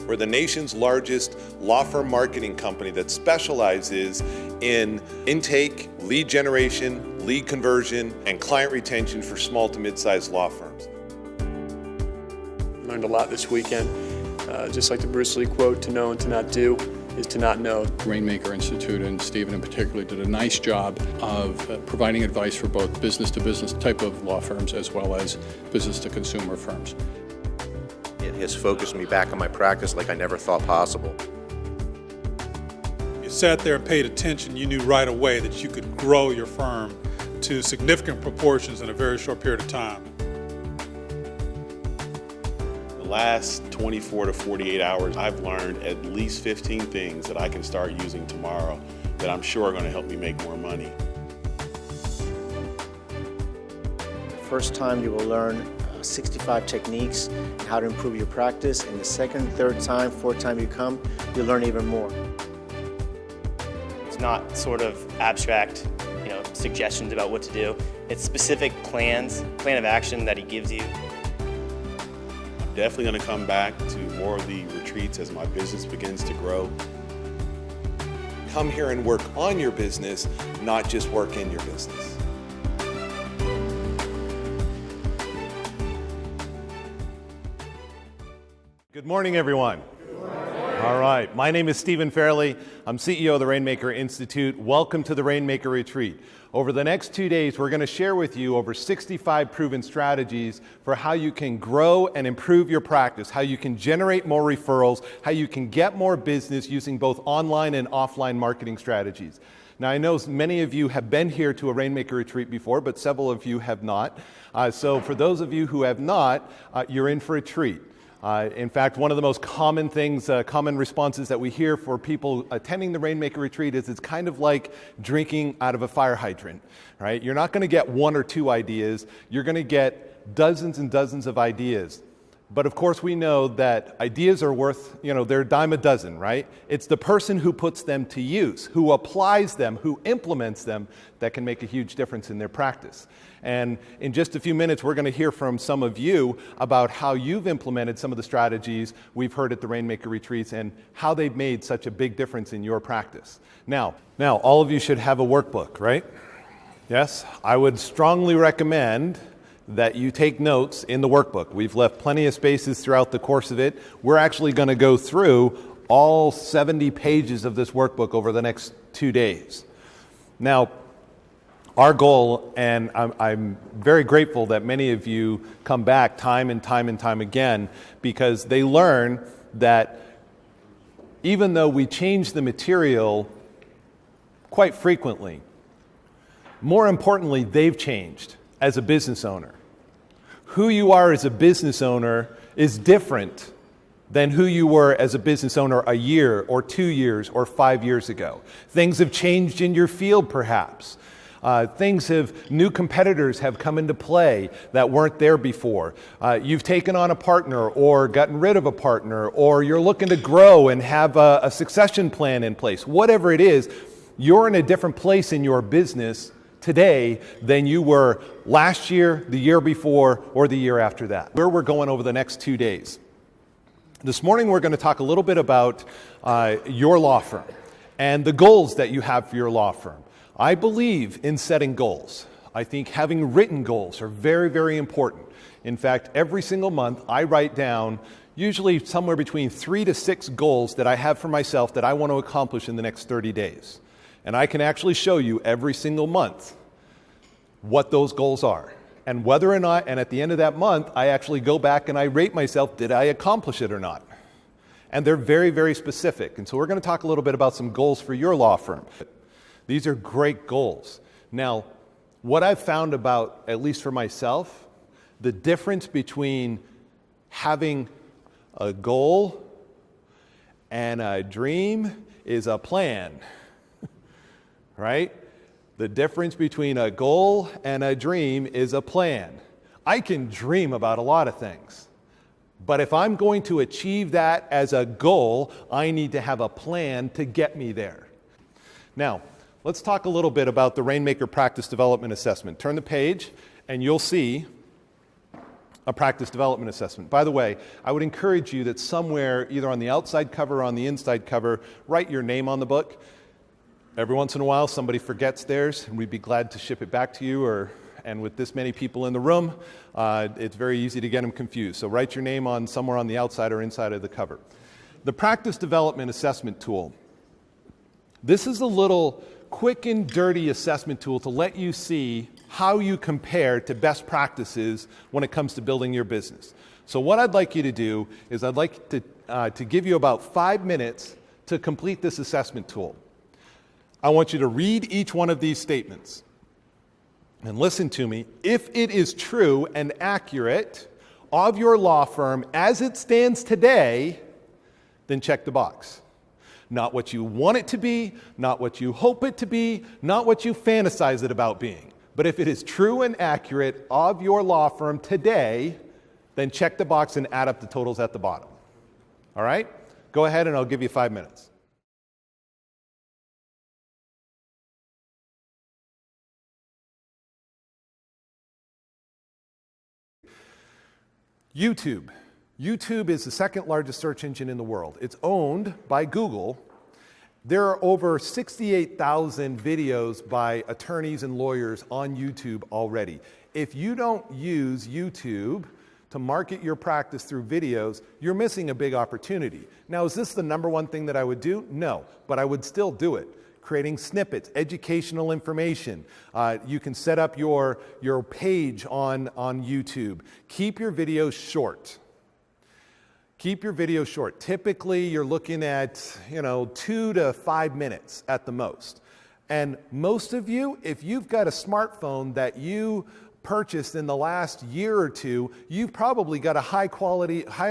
We're the nation's largest law firm marketing company that specializes in intake, lead generation, lead conversion, and client retention for small to mid-sized law firms. Learned a lot this weekend. Just like the Bruce Lee quote, to know and to not do is to not know. Rainmaker Institute and Stephen in particular did a nice job of providing advice for both business-to-business type of law firms as well as business-to-consumer firms. It has focused me back on my practice like I never thought possible. You sat there and paid attention, you knew right away that you could grow your firm to significant proportions in a very short period of time. The last 24 to 48 hours, I've learned at least 15 things that I can start using tomorrow that I'm sure are going to help me make more money. First time you will learn 65 techniques and how to improve your practice, and the second, third time, fourth time you come, you'll learn even more. It's not sort of abstract, suggestions about what to do. It's specific plan of action that he gives you. I'm definitely going to come back to more of the retreats as my business begins to grow. Come here and work on your business, not just work in your business. Good morning, everyone. Good morning. All right, my name is Stephen Fairley. I'm CEO of the Rainmaker Institute. Welcome to the Rainmaker Retreat. Over the next 2 days, we're going to share with you over 65 proven strategies for how you can grow and improve your practice, how you can generate more referrals, how you can get more business using both online and offline marketing strategies. Now, I know many of you have been here to a Rainmaker Retreat before, but several of you have not. So for those of you who have not, you're in for a treat. In fact, one of the most common things, common responses that we hear for people attending the Rainmaker Retreat is it's kind of like drinking out of a fire hydrant, right? You're not going to get one or two ideas. You're going to get dozens and dozens of ideas. But of course, we know that ideas are worth, they're a dime a dozen, right? It's the person who puts them to use, who applies them, who implements them, that can make a huge difference in their practice. And in just a few minutes, we're going to hear from some of you about how you've implemented some of the strategies we've heard at the Rainmaker Retreats and how they've made such a big difference in your practice. Now, all of you should have a workbook, right? Yes? I would strongly recommend that you take notes in the workbook. We've left plenty of spaces throughout the course of it. We're actually going to go through all 70 pages of this workbook over the next 2 days. Now, our goal, and I'm very grateful that many of you come back time and time and time again, because they learn that even though we change the material quite frequently, more importantly, they've changed as a business owner. Who you are as a business owner is different than who you were as a business owner a year or 2 years or 5 years ago. Things have changed in your field, perhaps. New competitors have come into play that weren't there before. You've taken on a partner or gotten rid of a partner, or you're looking to grow and have a succession plan in place. Whatever it is, you're in a different place in your business today than you were last year, the year before, or the year after that. Where we're going over the next 2 days. This morning we're going to talk a little bit about your law firm and the goals that you have for your law firm. I believe in setting goals. I think having written goals are very, very important. In fact, every single month I write down usually somewhere between 3 to 6 goals that I have for myself that I want to accomplish in the next 30 days. And I can actually show you every single month what those goals are. And whether or not, and at the end of that month, I actually go back and I rate myself, did I accomplish it or not? And they're very, very specific. And so we're going to talk a little bit about some goals for your law firm. These are great goals. Now, what I've found about, at least for myself, the difference between having a goal and a dream is a plan. Right? The difference between a goal and a dream is a plan. I can dream about a lot of things, but if I'm going to achieve that as a goal, I need to have a plan to get me there. Now, let's talk a little bit about the Rainmaker Practice Development Assessment. Turn the page and you'll see a practice development assessment. By the way, I would encourage you that somewhere, either on the outside cover or on the inside cover, write your name on the book. Every once in a while, somebody forgets theirs, and we'd be glad to ship it back to you, and with this many people in the room, it's very easy to get them confused. So write your name on somewhere on the outside or inside of the cover. The practice development assessment tool. This is a little quick and dirty assessment tool to let you see how you compare to best practices when it comes to building your business. So what I'd like you to do is I'd like to give you about 5 minutes to complete this assessment tool. I want you to read each one of these statements and listen to me. If it is true and accurate of your law firm as it stands today, then check the box. Not what you want it to be, not what you hope it to be, not what you fantasize it about being. But if it is true and accurate of your law firm today, then check the box and add up the totals at the bottom. All right? Go ahead and I'll give you 5 minutes. YouTube. YouTube is the second largest search engine in the world. It's owned by Google. There are over 68,000 videos by attorneys and lawyers on YouTube already. If you don't use YouTube to market your practice through videos, you're missing a big opportunity. Now, is this the number one thing that I would do? No, but I would still do it. Creating snippets, educational information. You can set up your page on YouTube. Keep your videos short. Keep your videos short. Typically, you're looking at 2 to 5 minutes at the most. And most of you, if you've got a smartphone that you purchased in the last year or two, you've probably got a high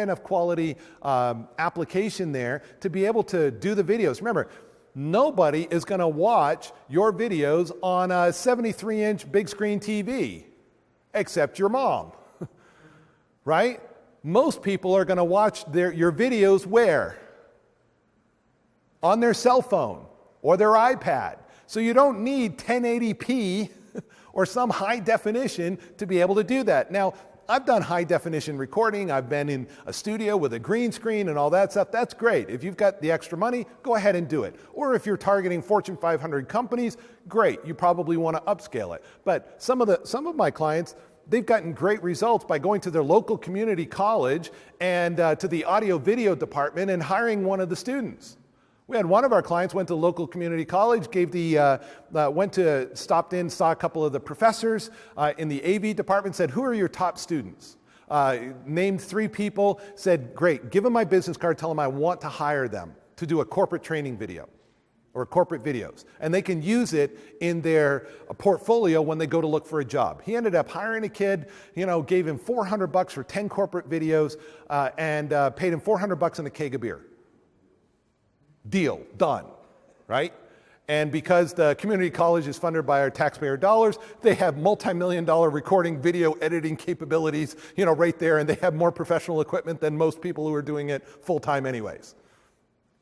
enough quality application there to be able to do the videos. Remember, nobody is going to watch your videos on a 73-inch big screen TV, except your mom, right? Most people are going to watch your videos where? On their cell phone or their iPad. So you don't need 1080p or some high definition to be able to do that. Now, I've done high definition recording. I've been in a studio with a green screen and all that stuff. That's great. If you've got the extra money, go ahead and do it. Or if you're targeting Fortune 500 companies, great. You probably want to upscale it. But some of my clients, they've gotten great results by going to their local community college and to the audio video department and hiring one of the students. We had one of our clients went to local community college, stopped in, saw a couple of the professors in the AV department, said, "Who are your top students?" Named 3 people, said, "Great, give them my business card, tell them I want to hire them to do a corporate training video or corporate videos." And they can use it in their portfolio when they go to look for a job. He ended up hiring a kid, gave him $400 for 10 corporate videos and paid him $400 and a keg of beer. Deal, done, right? And because the community college is funded by our taxpayer dollars, they have multi-million-dollar recording video editing capabilities, right there, and they have more professional equipment than most people who are doing it full-time anyways.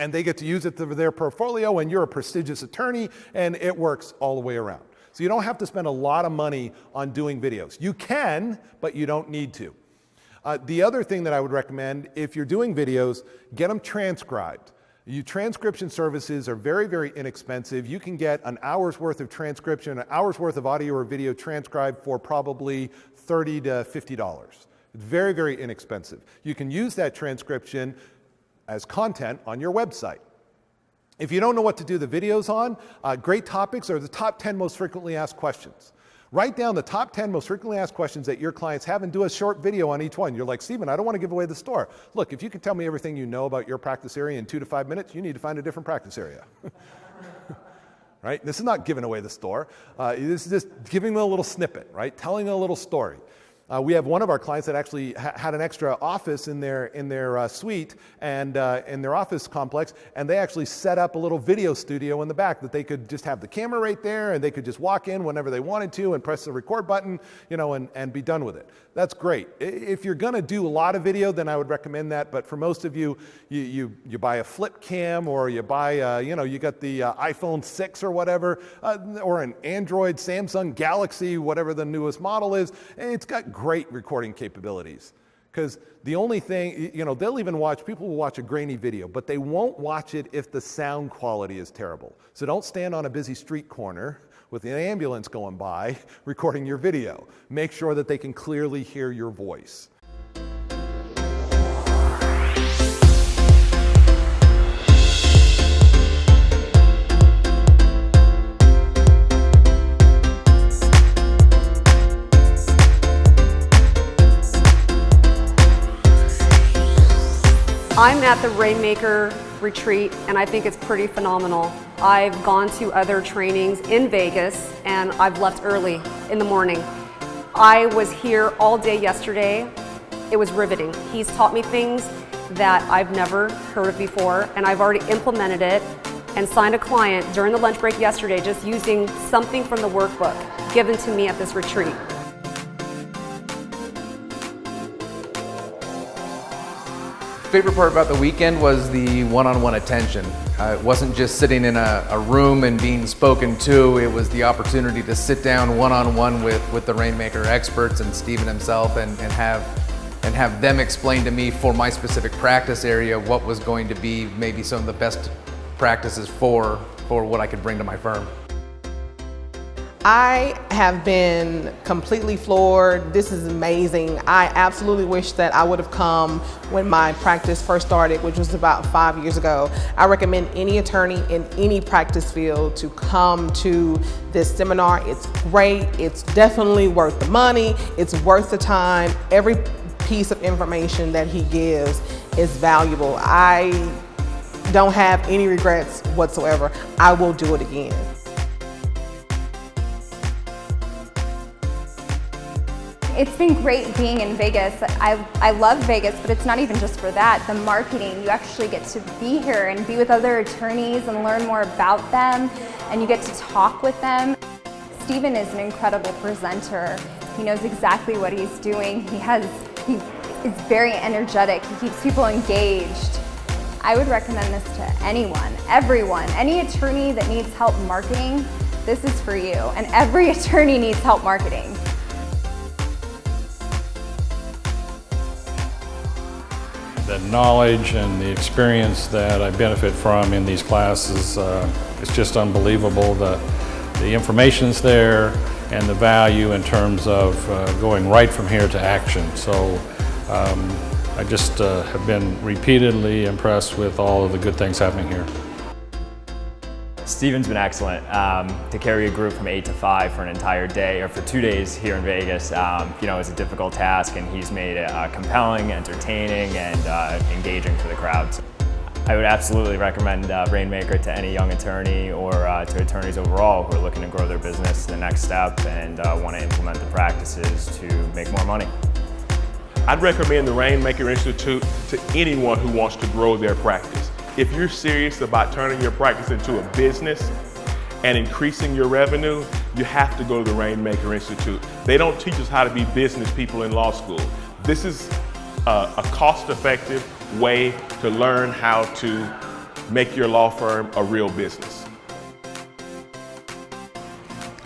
And they get to use it for their portfolio, and you're a prestigious attorney, and it works all the way around. So you don't have to spend a lot of money on doing videos. You can, but you don't need to. The other thing that I would recommend, if you're doing videos, get them transcribed. Transcription services are very, very inexpensive. You can get an hour's worth of transcription, an hour's worth of audio or video transcribed for probably $30 to $50. It's very, very inexpensive. You can use that transcription as content on your website. If you don't know what to do the videos on, great topics are the top 10 most frequently asked questions. Write down the top 10 most frequently asked questions that your clients have and do a short video on each one. You're like, "Stephen, I don't want to give away the store." Look, if you can tell me everything you know about your practice area in 2 to 5 minutes, you need to find a different practice area. Right? This is not giving away the store. This is just giving them a little snippet, right? Telling a little story. We have one of our clients that actually had an extra office in their suite and in their office complex, and they actually set up a little video studio in the back that they could just have the camera right there, and they could just walk in whenever they wanted to and press the record button, and be done with it. That's great. If you're going to do a lot of video, then I would recommend that. But for most of you, you buy a flip cam, or you buy, you got the iPhone 6 or whatever, or an Android, Samsung Galaxy, whatever the newest model is. It's got great recording capabilities. Because the only thing, they'll even people will watch a grainy video, but they won't watch it if the sound quality is terrible. So don't stand on a busy street corner with an ambulance going by recording your video. Make sure that they can clearly hear your voice. I'm at the Rainmaker retreat, and I think it's pretty phenomenal. I've gone to other trainings in Vegas, and I've left early in the morning. I was here all day yesterday. It was riveting. He's taught me things that I've never heard of before, and I've already implemented it and signed a client during the lunch break yesterday just using something from the workbook given to me at this retreat. Favorite part about the weekend was the one-on-one attention. It wasn't just sitting in a room and being spoken to, it was the opportunity to sit down one-on-one with the Rainmaker experts and Stephen himself and have them explain to me for my specific practice area what was going to be maybe some of the best practices for what I could bring to my firm. I have been completely floored. This is amazing. I absolutely wish that I would have come when my practice first started, which was about 5 years ago. I recommend any attorney in any practice field to come to this seminar. It's great. It's definitely worth the money. It's worth the time. Every piece of information that he gives is valuable. I don't have any regrets whatsoever. I will do it again. It's been great being in Vegas. I love Vegas, but it's not even just for that. The marketing, you actually get to be here and be with other attorneys and learn more about them, and you get to talk with them. Stephen is an incredible presenter. He knows exactly what he's doing. He is very energetic. He keeps people engaged. I would recommend this to anyone, everyone, any attorney that needs help marketing, this is for you. And every attorney needs help marketing. The knowledge and the experience that I benefit from in these classes is just unbelievable. The information's there and the value in terms of going right from here to action. So I just have been repeatedly impressed with all of the good things happening here. Stephen's been excellent. To carry a group from 8 to 5 for an entire day, or for 2 days here in Vegas, is a difficult task, and he's made it compelling, entertaining, and engaging for the crowds. I would absolutely recommend Rainmaker to any young attorney or to attorneys overall who are looking to grow their business to the next step and want to implement the practices to make more money. I'd recommend the Rainmaker Institute to anyone who wants to grow their practice. If you're serious about turning your practice into a business and increasing your revenue, you have to go to the Rainmaker Institute. They don't teach us how to be business people in law school. This is a cost-effective way to learn how to make your law firm a real business.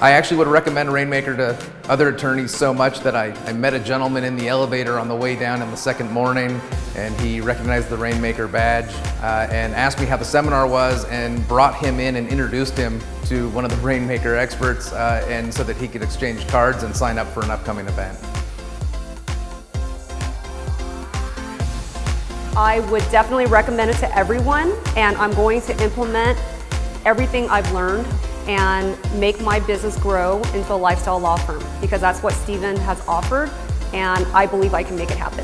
I actually would recommend Rainmaker to other attorneys so much that I met a gentleman in the elevator on the way down in the second morning, and he recognized the Rainmaker badge and asked me how the seminar was and brought him in and introduced him to one of the Rainmaker experts and so that he could exchange cards and sign up for an upcoming event. I would definitely recommend it to everyone, and I'm going to implement everything I've learned and make my business grow into a lifestyle law firm, because that's what Stephen has offered, and I believe I can make it happen.